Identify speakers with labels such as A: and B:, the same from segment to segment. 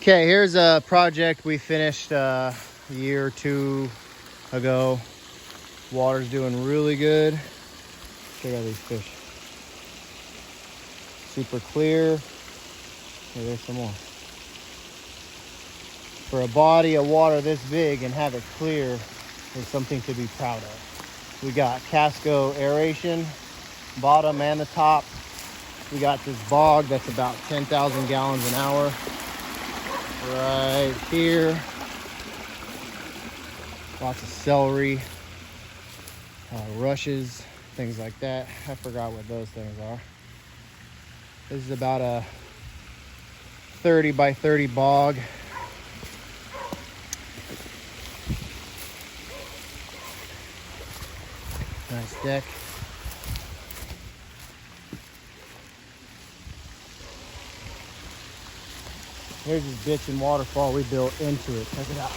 A: Okay, here's a project we finished a year or two ago. Water's doing really good. Check out these fish. Super clear. Hey, there's some more. For a body of water this big and have it clear is something to be proud of. We got Kasco aeration, bottom and the top. We got this bog that's about 10,000 gallons an hour right here. Lots of celery, rushes, things like that. I forgot what those things are. This is about a 30 by 30 bog. Nice deck. Here's this ditch and waterfall we built into it. Check it out.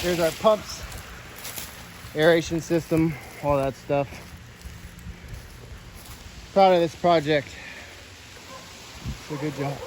A: Here's our pumps, aeration system, all that stuff. Proud of this project. It's a good job.